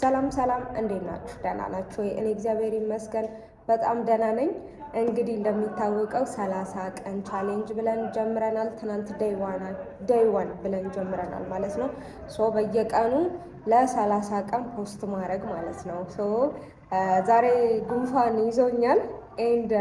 ሰላም እንዴት ናችሁ? ደህና ናችሁ? እኔ እግዚአብሔር ይመስገን በጣም ደህና ነኝ። እንግዲህ እንደሚታወቀው 30 ቀን ቻሌንጅ ብለን ጀምረናል። ትናንት ዴይ ዋን ብለን ጀምረናል ማለት ነው። በየቀኑ ለ30 ቀን ፖስት ማድረግ ማለት ነው። ዛሬ ጉንፋን ይዞኛል ኤንድ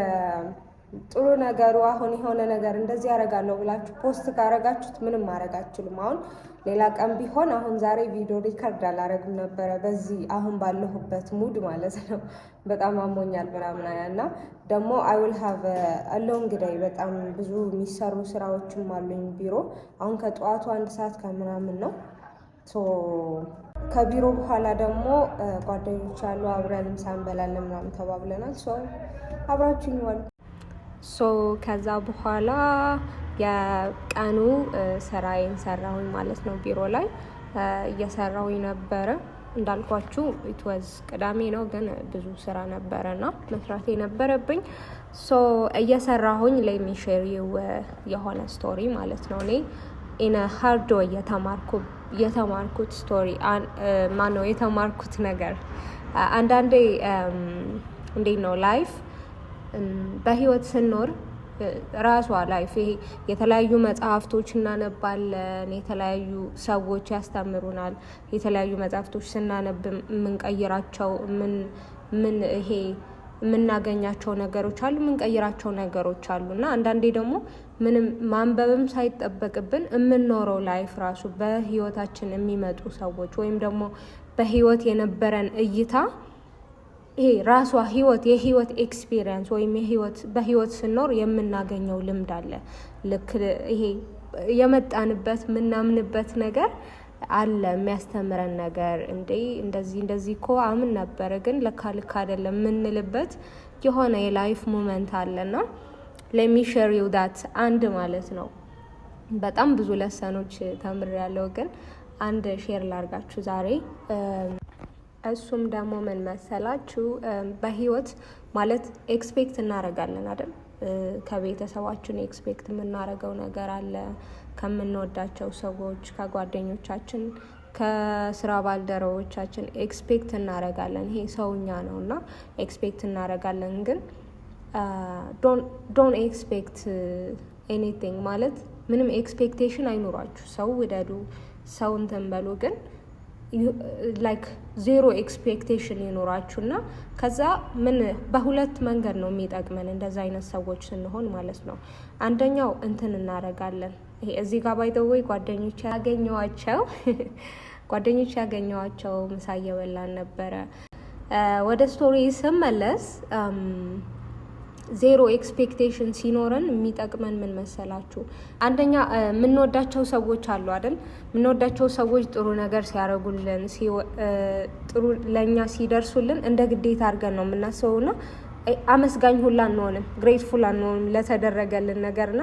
ጥሩ ነገሩ አሁን የሆነ ነገር እንደዚህ ያደርጋለሁ ብላችሁ ፖስት ካረጋችሁት ምንም ማድረግ አትችሉም። አሁን ሌላ ቀን ቢሆን አሁን ዛሬ ቪዲዮ ሪከርድ አላረግም ነበረ፣ በዚህ አሁን ባለሁበት ሙድ ማለት ነው። በጣም አሞኛል ምናምን እና ደግሞ አይ ዊል ሃቭ አ ሎንግ ዴይ፣ በጣም ብዙ የሚሰሩ ስራዎችም አሉኝ ቢሮ። አሁን ከጠዋቱ 1 ሰዓት ከምናምን ነው። ከቢሮ በኋላ ደግሞ ጓደኞች አሉ፣ አብረን ምሳ እንበላለን ምናምን ተባብለናል። አብራችሁኝ ዋሉ። ከዛ በኋላ የቀኑ ስራዬን ሰራሁኝ ማለት ነው። ቢሮ ላይ እየሰራሁኝ ነበረ። እንዳልኳችሁ ኢትወዝ ቅዳሜ ነው፣ ግን ብዙ ስራ ነበረና መስራት የነበረብኝ እየሰራሁኝ ሌት ሚ ሼር ዩ የሆነ ስቶሪ ማለት ነው። እኔ ኢን ሃርድ ዌይ የተማርኩት ስቶሪ ማነው የተማርኩት ነገር አንዳንዴ እንዴት ነው ላይፍ በህይወት ስንኖር ራሷ ላይፍ ይሄ የተለያዩ መጽሐፍቶች እናነባለን፣ የተለያዩ ሰዎች ያስተምሩናል። የተለያዩ መጽሐፍቶች ስናነብ የምንቀይራቸው ይሄ የምናገኛቸው ነገሮች አሉ፣ የምንቀይራቸው ነገሮች አሉ እና አንዳንዴ ደግሞ ምንም ማንበብም ሳይጠበቅብን የምንኖረው ላይፍ ራሱ በህይወታችን የሚመጡ ሰዎች ወይም ደግሞ በህይወት የነበረን እይታ ይሄ ራሷ የህይወት ኤክስፒሪየንስ ወይም በህይወት ስኖር የምናገኘው ልምድ አለ። ልክ ይሄ የመጣንበት የምናምንበት ነገር አለ፣ የሚያስተምረን ነገር እንደዚህ እኮ አምን ነበረ ግን ልክ አይደለም የምንልበት የሆነ የላይፍ ሞመንት አለና let me share you that አንድ ማለት ነው። በጣም ብዙ ለሰኖች ተምሬያለሁ፣ ግን አንድ ሼር ላርጋችሁ ዛሬ። እሱም ደግሞ ምን መሰላችሁ? በህይወት ማለት ኤክስፔክት እናደርጋለን አይደል? ከቤተሰባችን ኤክስፔክት የምናደርገው ነገር አለ፣ ከምንወዳቸው ሰዎች፣ ከጓደኞቻችን፣ ከስራ ባልደረቦቻችን ኤክስፔክት እናደርጋለን። ይሄ ሰውኛ ነው እና ኤክስፔክት እናደርጋለን። ግን ዶንት ኤክስፔክት ኤኒቲንግ ማለት ምንም ኤክስፔክቴሽን አይኖራችሁ። ሰው ውደዱ፣ ሰው እንትን በሉ፣ ግን ላይክ ዜሮ ኤክስፔክቴሽን ይኖራችሁ እና ከዛ በሁለት መንገድ ነው የሚጠቅመን እንደዛ አይነት ሰዎች ስንሆን ማለት ነው። አንደኛው እንትን እናደርጋለን። ይሄ እዚህ ጋር ባይ ዘ ዌይ ጓደኞች ያገኘዋቸው ምሳ እየበላን ነበረ። ወደ ስቶሪ ስመለስ ዜሮ ኤክስፔክቴሽን ሲኖረን የሚጠቅመን ምን መሰላችሁ? አንደኛ የምንወዳቸው ሰዎች አሉ አይደል? የምንወዳቸው ሰዎች ጥሩ ነገር ሲያደርጉልን፣ ጥሩ ለእኛ ሲደርሱልን እንደ ግዴታ አድርገን ነው የምናስበውና አመስጋኝ ሁላ አንሆንም፣ ግሬትፉል አንሆንም ለተደረገልን ነገርና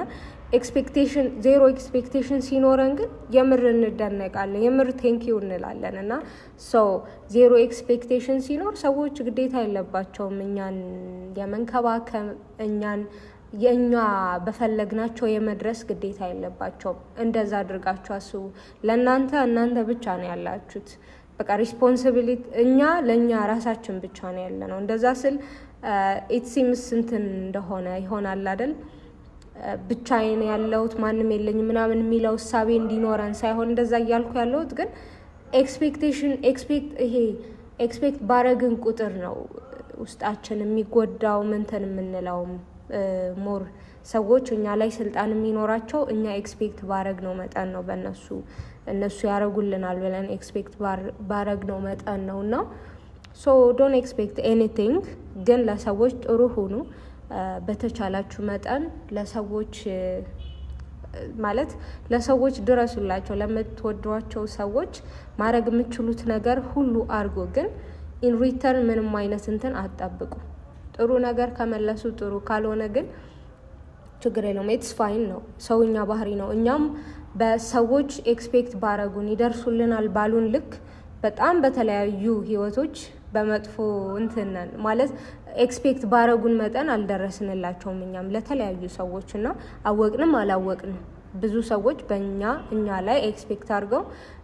ዜሮ ኤክስፔክቴሽን ሲኖረን ግን የምር እንደነቃለን፣ የምር ቴንኪዩ እንላለን። እና ዜሮ ኤክስፔክቴሽን ሲኖር ሰዎች ግዴታ የለባቸውም እኛን የመንከባከብ የእኛ በፈለግናቸው የመድረስ ግዴታ የለባቸውም። እንደዛ አድርጋችሁ አስቡ። እናንተ ብቻ ነው ያላችሁት። በቃ ሪስፖንሲቢሊቲ እኛ ለእኛ ራሳችን ብቻ ነው ያለ ነው። እንደዛ ስል ኢትሲምስ እንትን እንደሆነ ይሆናል አይደል? ብቻዬን ያለሁት ማንም የለኝ ምናምን የሚለው እሳቤ እንዲኖረን ሳይሆን እንደዛ እያልኩ ያለሁት ግን ኤክስፔክት ባረግን ቁጥር ነው ውስጣችን የሚጎዳው ምንትን የምንለውም ሞር ሰዎች እኛ ላይ ስልጣን የሚኖራቸው እኛ ኤክስፔክት ባረግ ነው መጠን ነው እነሱ ያረጉልናል ብለን ኤክስፔክት ባረግ ነው መጠን ነው እና ዶንት ኤክስፔክት ኤኒቲንግ። ግን ለሰዎች ጥሩ ሁኑ። በተቻላችሁ መጠን ለሰዎች ድረሱላቸው። ለምትወዷቸው ሰዎች ማድረግ የምትችሉት ነገር ሁሉ አድርጎ፣ ግን ኢን ሪተርን ምንም አይነት እንትን አትጠብቁ። ጥሩ ነገር ከመለሱ ጥሩ፣ ካልሆነ ግን ችግር የለውም። ኢትስ ፋይን ነው፣ ሰውኛ ባህሪ ነው። እኛም በሰዎች ኤክስፔክት ባረጉን ይደርሱልናል ባሉን ልክ በጣም በተለያዩ ህይወቶች በመጥፎ እንትነን ማለት ኤክስፔክት ባረጉን መጠን አልደረስንላቸውም እኛም ለተለያዩ ሰዎች እና አወቅንም አላወቅንም ብዙ ሰዎች እኛ ላይ ኤክስፔክት አድርገው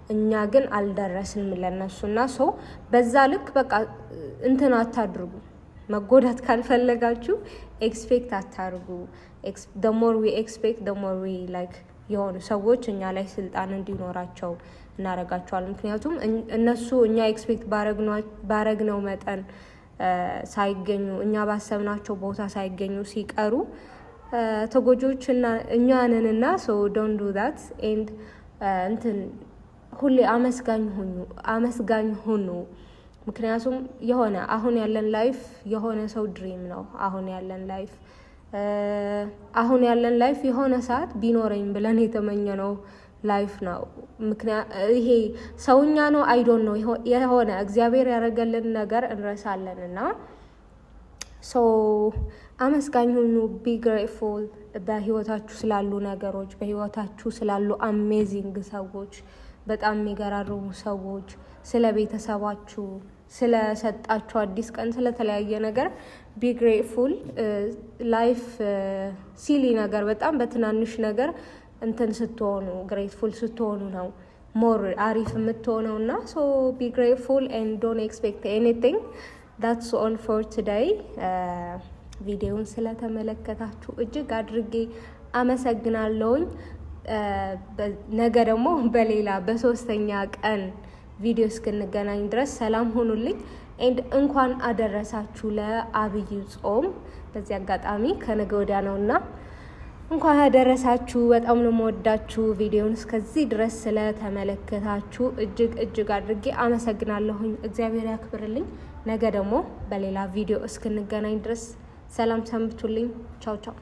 እኛ ግን አልደረስንም ለነሱና ሰው በዛ ልክ በቃ እንትን አታድርጉ። መጎዳት ካልፈለጋችሁ ኤክስፔክት አታርጉ። the more we expect the more we like የሆኑ ሰዎች እኛ ላይ ስልጣን እንዲኖራቸው እናረጋቸዋለን። ምክንያቱም እነሱ እኛ ኤክስፔክት ባረግነው መጠን ሳይገኙ እኛ ባሰብናቸው ቦታ ሳይገኙ ሲቀሩ ተጎጆች እኛ ነንና so don't do that and እንትን ሁሌ አመስጋኝ ሁኑ። ምክንያቱም የሆነ አሁን ያለን ላይፍ የሆነ ሰው ድሪም ነው። አሁን ያለን ላይፍ የሆነ ሰዓት ቢኖረኝ ብለን የተመኘነው ላይፍ ነው። ይሄ ሰውኛ ነው አይ ዶንት ኖ የሆነ እግዚአብሔር ያደረገልን ነገር እንረሳለንና ሶ አመስጋኝ ሁኑ። ቢ ግሬትፉል በህይወታችሁ ስላሉ ነገሮች፣ በህይወታችሁ ስላሉ አሜዚንግ ሰዎች፣ በጣም የሚገራርሙ ሰዎች፣ ስለ ቤተሰባችሁ፣ ስለሰጣችሁ አዲስ ቀን፣ ስለተለያየ ነገር ቢ ግሬትፉል። ላይፍ ሲሊ ነገር በጣም በትናንሽ ነገር እንትን ስትሆኑ ግሬትፉል ስትሆኑ ነው ሞር አሪፍ የምትሆነውና ሶ ቢ ግሬትፉል ኤንድ ዶንት ኤክስፔክት ኤኒቲንግ። that's all for today። ቪዲዮውን ስለተመለከታችሁ እጅግ አድርጌ አመሰግናለሁኝ። ነገ ደግሞ በሌላ በሶስተኛ ቀን ቪዲዮ እስክንገናኝ ድረስ ሰላም ሆኑልኝ። ኤንድ እንኳን አደረሳችሁ ለአብይ ጾም። በዚህ አጋጣሚ ከነገ ወዲያ ነውና እንኳን አደረሳችሁ። በጣም ነው የምወዳችሁ። ቪዲዮውን እስከዚህ ድረስ ስለተመለከታችሁ እጅግ አድርጌ አመሰግናለሁኝ። እግዚአብሔር ያክብርልኝ። ነገ ደግሞ በሌላ ቪዲዮ እስክንገናኝ ድረስ ሰላም ሰንብቱልኝ። ቻው ቻው።